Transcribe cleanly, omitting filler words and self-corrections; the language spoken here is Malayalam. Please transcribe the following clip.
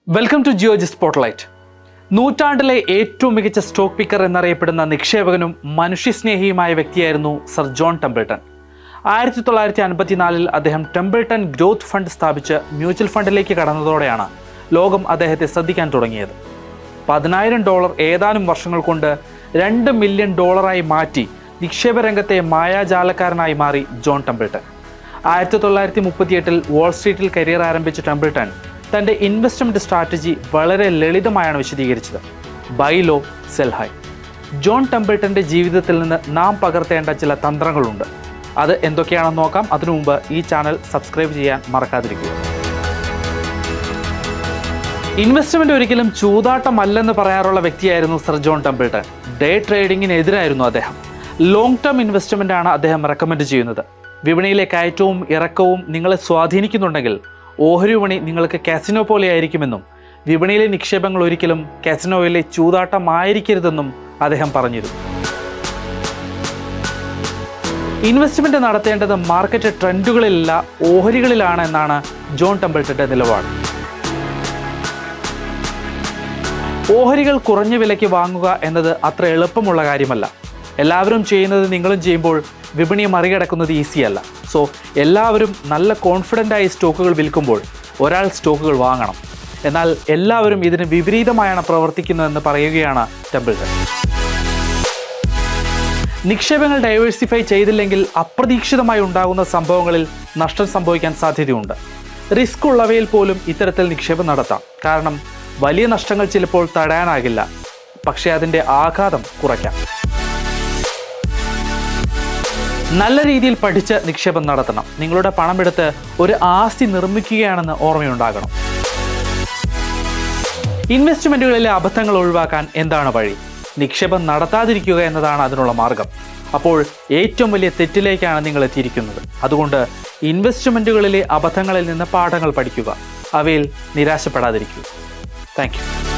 Welcome to ജിയോജി spotlight. നൂറ്റാണ്ടിലെ ഏറ്റവും മികച്ച സ്റ്റോക്ക് പിക്കർ എന്നറിയപ്പെടുന്ന നിക്ഷേപകനും മനുഷ്യസ്നേഹിയുമായ വ്യക്തിയായിരുന്നു സർ ജോൺ ടെംപിൾട്ടൺ. 1954 അദ്ദേഹം ടെംപിൾട്ടൺ ഗ്രോത്ത് ഫണ്ട് സ്ഥാപിച്ച് മ്യൂച്വൽ ഫണ്ടിലേക്ക് കടന്നതോടെയാണ് ലോകം അദ്ദേഹത്തെ ശ്രദ്ധിക്കാൻ തുടങ്ങിയത്. $10,000 ഏതാനും വർഷങ്ങൾ കൊണ്ട് $2 മില്യൺ മാറ്റി നിക്ഷേപ രംഗത്തെ മായാജാലക്കാരനായി മാറി ജോൺ ടെംപിൾട്ടൺ. 1938 വാൾസ്ട്രീറ്റിൽ കരിയർ ആരംഭിച്ച ടെംപിൾട്ടൺ തൻ്റെ ഇൻവെസ്റ്റ്മെൻറ്റ് സ്ട്രാറ്റജി വളരെ ലളിതമായാണ് വിശദീകരിച്ചത്: buy low, sell high. John ടെംപിൾട്ടൻ്റെ ജീവിതത്തിൽ നിന്ന് നാം പകർത്തേണ്ട ചില തന്ത്രങ്ങളുണ്ട്. അത് എന്തൊക്കെയാണെന്ന് നോക്കാം. അതിനു മുമ്പ് ഈ ചാനൽ സബ്സ്ക്രൈബ് ചെയ്യാൻ മറക്കാതിരിക്കുക. ഇൻവെസ്റ്റ്മെൻറ്റ് ഒരിക്കലും ചൂതാട്ടമല്ലെന്ന് പറയാറുള്ള വ്യക്തിയായിരുന്നു സർ ജോൺ ടെംപിൾട്ടൺ. ഡേ ട്രേഡിങ്ങിനെതിരായിരുന്നു അദ്ദേഹം. ലോങ് ടേം ഇൻവെസ്റ്റ്മെൻ്റ് ആണ് അദ്ദേഹം റെക്കമെൻഡ് ചെയ്യുന്നത്. വിപണിയിലെ കയറ്റവും ഇറക്കവും നിങ്ങളെ സ്വാധീനിക്കുന്നുണ്ടെങ്കിൽ ഓഹരി വിപണി നിങ്ങൾക്ക് കാസിനോ പോലെ ആയിരിക്കുമെന്നും വിപണിയിലെ നിക്ഷേപങ്ങൾ ഒരിക്കലും കാസിനോയിലെ ചൂതാട്ടമായിരിക്കരുതെന്നും അദ്ദേഹം പറഞ്ഞിരുന്നു. ഇൻവെസ്റ്റ്മെൻറ്റ് നടത്തേണ്ടത് മാർക്കറ്റ് ട്രെൻഡുകളിലല്ല, ഓഹരികളിലാണ് എന്നാണ് ജോൺ ടെംപിൾട്ടൻ്റെ നിലപാട്. ഓഹരികൾ കുറഞ്ഞ വിലയ്ക്ക് വാങ്ങുക എന്നത് അത്ര എളുപ്പമുള്ള കാര്യമല്ല. എല്ലാവരും ചെയ്യുന്നത് നിങ്ങളും ചെയ്യുമ്പോൾ വിപണിയെ മറികടക്കുന്നത് ഈസിയല്ല. സോ എല്ലാവരും നല്ല കോൺഫിഡൻ്റായി സ്റ്റോക്കുകൾ വിൽക്കുമ്പോൾ ഒരാൾ സ്റ്റോക്കുകൾ വാങ്ങണം. എന്നാൽ എല്ലാവരും ഇതിന് വിപരീതമായാണ് പ്രവർത്തിക്കുന്നതെന്ന് പറയുകയാണ് ടെംപിൾട്ടൺ. നിക്ഷേപങ്ങൾ ഡൈവേഴ്സിഫൈ ചെയ്തില്ലെങ്കിൽ അപ്രതീക്ഷിതമായി ഉണ്ടാകുന്ന സംഭവങ്ങളിൽ നഷ്ടം സംഭവിക്കാൻ സാധ്യതയുണ്ട്. റിസ്ക് ഉള്ളവയിൽ പോലും ഇത്തരത്തിൽ നിക്ഷേപം നടത്താം. കാരണം വലിയ നഷ്ടങ്ങൾ ചിലപ്പോൾ തടയാനാകില്ല, പക്ഷേ അതിൻ്റെ ആഘാതം കുറയ്ക്കാം. നല്ല രീതിയിൽ പഠിച്ച് നിക്ഷേപം നടത്തണം. നിങ്ങളുടെ പണമെടുത്ത് ഒരു ആസ്തി നിർമ്മിക്കുകയാണെന്ന് ഓർമ്മയുണ്ടാകണം. ഇൻവെസ്റ്റ്മെൻറ്റുകളിലെ അബദ്ധങ്ങൾ ഒഴിവാക്കാൻ എന്താണ് വഴി? നിക്ഷേപം നടത്താതിരിക്കുക എന്നതാണ് അതിനുള്ള മാർഗം. അപ്പോൾ ഏറ്റവും വലിയ തെറ്റിലേക്കാണ് നിങ്ങൾ എത്തിയിരിക്കുന്നത്. അതുകൊണ്ട് ഇൻവെസ്റ്റ്മെൻറ്റുകളിലെ അബദ്ധങ്ങളിൽ നിന്ന് പാഠങ്ങൾ പഠിക്കുക. അവയിൽ നിരാശപ്പെടാതിരിക്കുക. Thank you.